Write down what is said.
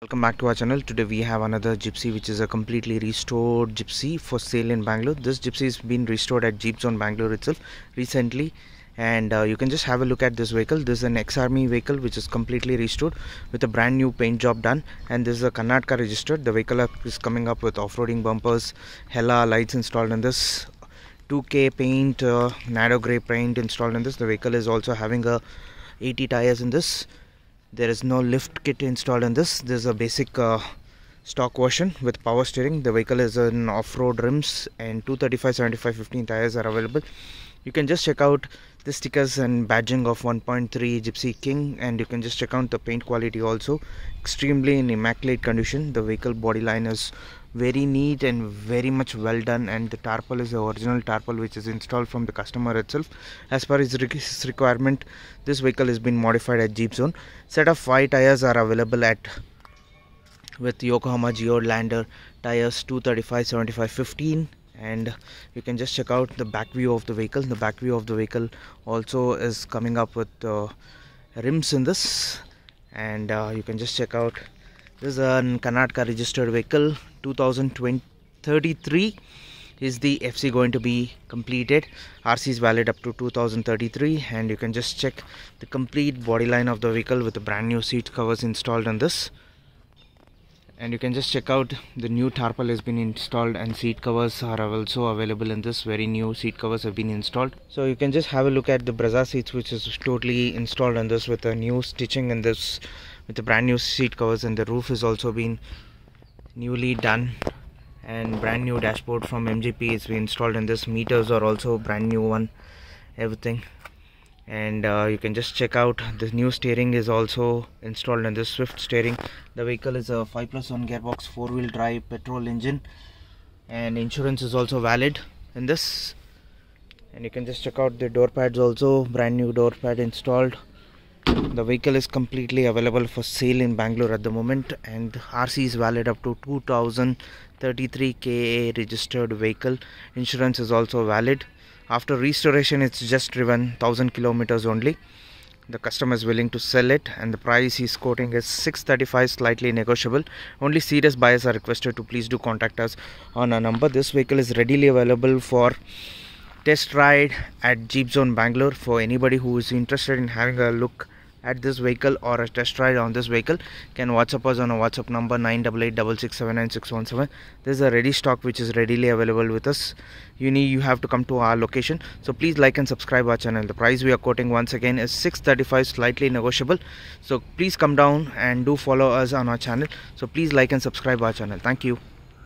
Welcome back to our channel. Today we have another Gypsy, which is a completely restored Gypsy for sale in Bangalore. This Gypsy has been restored at Jeepzone Bangalore itself recently, and you can just have a look at this vehicle. This is an Ex Army vehicle which is completely restored with a brand new paint job done, and this is a Karnataka registered. The vehicle is coming up with off-roading bumpers, Hella lights installed in this, 2K paint, NardoGrey paint installed in this. The vehicle is also having a 80 tires in this. There is no lift kit installed in this. This is a basic stock version with power steering. The vehicle is in off-road rims, and 235, 75, 15 tires are available. You can just check out the stickers and badging of 1.3 Gypsy King, and you can just check out the paint quality also. Extremely in immaculate condition. The vehicle body line is very neat and very much well done, and the tarpaul is the original tarpaul which is installed from the customer itself. As per his requirement, this vehicle has been modified at Jeepzone. Set of 5 tires are available with Yokohama Geolander tires, 235, 75, 15, and you can just check out the back view of the vehicle. The back view of the vehicle also is coming up with rims in this, and you can just check out. This is a Karnataka registered vehicle. 2033 is the FC going to be completed. RC is valid up to 2033, and you can just check the complete body line of the vehicle with the brand new seat covers installed on this. And you can just check out the new tarpaul has been installed, and seat covers are also available in this. Very new seat covers have been installed. So you can just have a look at the Breeza Seats, which is totally installed on this with a new stitching in this, with the brand new seat covers, and the roof is also been newly done, and brand new dashboard from Mpfi is been installed in this. Meters are also brand new one, everything. And you can just check out the new steering is also installed in this Swift steering. The vehicle is a 5+1 gearbox 4-wheel drive petrol engine, and insurance is also valid in this. And you can just check out the door pads also, brand new door pad installed. The vehicle is completely available for sale in Bangalore at the moment, and RC is valid up to 2033 KA registered vehicle. Insurance is also valid. After restoration, it's just driven 1000 kilometers only. The customer is willing to sell it, and the price he's quoting is 635, slightly negotiable. Only serious buyers are requested to please do contact us on our number. This vehicle is readily available for test ride at Jeepzone Bangalore. For anybody who is interested in having a look at this vehicle or a test ride on this vehicle, can WhatsApp us on a WhatsApp number 9886679617. This is a ready stock which is readily available with us. You have to come to our location. So please like and subscribe our channel. The price we are quoting once again is 635, slightly negotiable. So please come down and do follow us on our channel. So please like and subscribe our channel. Thank you.